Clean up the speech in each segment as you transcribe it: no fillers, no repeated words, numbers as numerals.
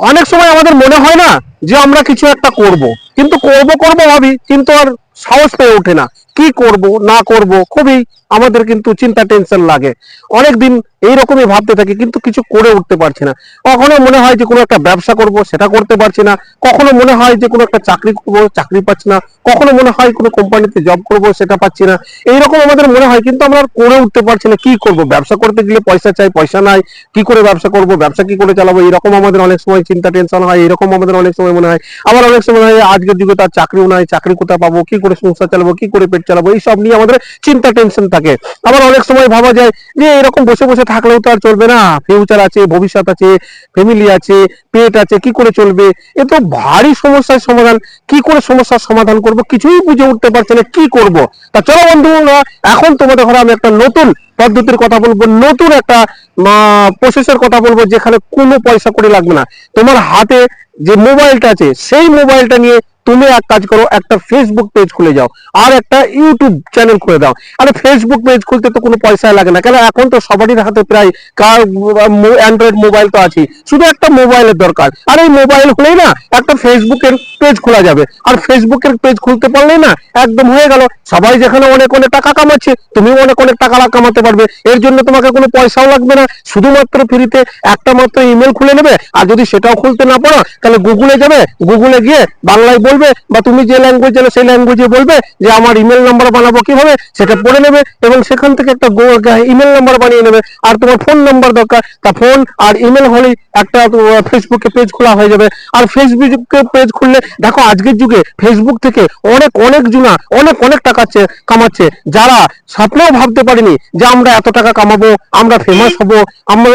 অনেক সময় আমাদের মনে হয় না যে আমরা কিছু একটা করব, কিন্তু করব করব ভাবি, কিন্তু আর সাহস পেয়ে ওঠে না। কি করব না করব খুবই আমাদের কিন্তু চিন্তা টেনশন লাগে। অনেক দিন এইরকমই ভাবতে থাকি, কিন্তু কিছু করে উঠতে পারছি না। কখনো মনে হয় যে কোনো একটা ব্যবসা করব, সেটা করতে পারছি না। কখনো মনে হয় যে কোনো একটা চাকরি করব, চাকরি পাচ্ছি না। কখনো মনে হয় কোনো কোম্পানিতে জব করব, সেটা পাচ্ছি না। এইরকম আমাদের মনে হয়, কিন্তু আমরা আর করে উঠতে পারছি না। কি করব, ব্যবসা করতে গেলে পয়সা চাই, পয়সা নাই। কি করে ব্যবসা করব, ব্যবসা কি করে চালাবো, এরকম আমাদের অনেক সময় চিন্তা টেনশন হয়। এরকম আমাদের অনেক সময় মনে হয়। আবার অনেক সময় মনে হয় আজকের যুগে তার চাকরিও নাই, চাকরি কোথায় পাবো, কি করে সংসার চালাবো, কি করে পেট চালাবো, এইসব নিয়ে আমাদের চিন্তা টেনশন থাকে। আবার অনেক সময় ভাবা যায় যে এরকম বসে বসে থাকলেও তো আর চলবে না, ফিউচার আছে, ভবিষ্যৎ আছে, ফ্যামিলি আছে, পেট আছে, কি করে চলবে। এ তো ভারী সমস্যার সমাধান। কি করে সমস্যার সমাধান করব কিছুই বুঝে উঠতে পারছি না, কি করব। তা চলো বন্ধুরা, এখন তোমাদের ঘরে আমি একটা নতুন পদ্ধতির কথা বলবো, নতুন একটা প্রসেসের কথা বলবো, যেখানে কোনো পয়সা করে লাগবে না। তোমার হাতে যে মোবাইলটা আছে, সেই মোবাইলটা নিয়ে তুমি এক কাজ করো, একটা ফেসবুক পেজ খুলে যাও, আর একটা ইউটিউব চ্যানেল খুলে দাও। আরে ফেসবুক পেজ খুলতে তো কোনো পয়সা লাগে না, কেন এখন তো সবারই হাতে প্রায় কার অ্যান্ড্রয়েড মোবাইল তো আছে, শুধু একটা মোবাইলের দরকার। আর এই মোবাইল হলেই না একটা ফেসবুকের পেজ খোলা যাবে। আর ফেসবুকের পেজ খুলতে পারলেই না একদম হয়ে গেল। সবাই যেখানে অনেক অনেক টাকা কামাচ্ছে, তুমিও অনেক অনেক টাকা কামাতে পারবে। এর জন্য তোমাকে কোনো পয়সাও লাগবে না, শুধুমাত্র ফ্রিতে একটা মাত্র ইমেল খুলে নেবে। আর যদি সেটাও খুলতে না পারো, তাহলে গুগলে যাবে, গুগলে গিয়ে বাংলায় বলবে, বা তুমি যে ল্যাঙ্গুয়েজ জানো সেই ল্যাঙ্গুয়েজে বলবে যে আমার ইমেল নাম্বার বানাবো কিভাবে, সেটা পড়ে নেবে, এবং সেখান থেকে একটা ইমেল নাম্বার বানিয়ে নেবে। আর তোমার ফোন নাম্বার দরকার, তা ফোন আর ইমেল হলেই একটা ফেসবুকে পেজ খোলা হয়ে যাবে। আর ফেসবুকে পেজ খুললে দেখো, আজকের যুগে ফেসবুক থেকে অনেক অনেক জনা অনেক অনেক টাকা কামাচ্ছে, যারা স্বপ্নেও ভাবতে পারিনি যে আমরা এত টাকা কামাবো, আমরা ফেমাস হব। আমরা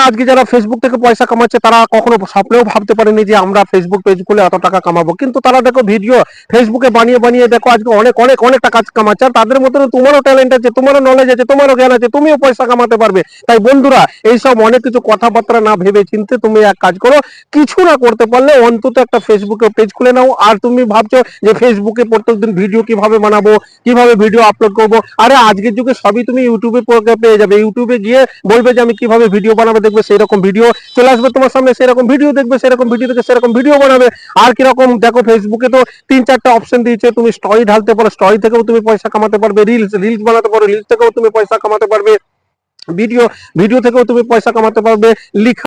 আজকে যারা ফেসবুক থেকে পয়সা কামাচ্ছে, তারা কখনো স্বপ্নেও ভাবতে পারেনি যে আমরা ফেসবুক পেজ খুলে এত টাকা কামাবো। কিন্তু তারা দেখো ভিডিও ফেসবুকে বানিয়ে বানিয়ে দেখো আজকে অনেক অনেক অনেক টাকা কামাচ্ছে। আর তাদের মধ্যে তোমারও ট্যালেন্ট আছে, তোমারও নলেজ আছে, তোমারও জ্ঞান আছে, তুমিও পয়সা কামাতে পারবে। তাই বন্ধুরা, এইসব অনেক কিছু কথাবার্তা না ভেবে চিনতে তুমি এক কাজ করো, কিছু না করতে পারলে অন্তত একটা ফেসবুকে পেজ খুলে নাও। আর তুমি ভাবছো যে ফেসবুকে প্রত্যেকদিন ভিডিও কিভাবে বানাবো, কিভাবে ভিডিও আপলোড করবো, আরে আজকের যুগে সবই তুমি ইউটিউবে পেয়ে যাবে। ইউটিউবে গিয়ে বলবে যে আমি কিভাবে ভিডিও বানাবে, দেখবে সেই রকম ভিডিও চলে আসবে তোমার সামনে, সেরকম ভিডিও দেখবে, সেরকম ভিডিও দেখে সেরকম ভিডিও বানাবে। আর কিরকম দেখো, ফেসবুকে তো 3-4টা অপশন দিয়েছে, তুমি স্টোরি ঢালতে পারো, স্টোরি থেকেও তুমি পয়সা কামাতে পারবে, রিলস বানাতে পারো, রিলস থেকেও তুমি পয়সা কামাতে পারবে, ভিডিও ভিডিও থেকেও তুমি পয়সা কামাতে পারবে, লিখা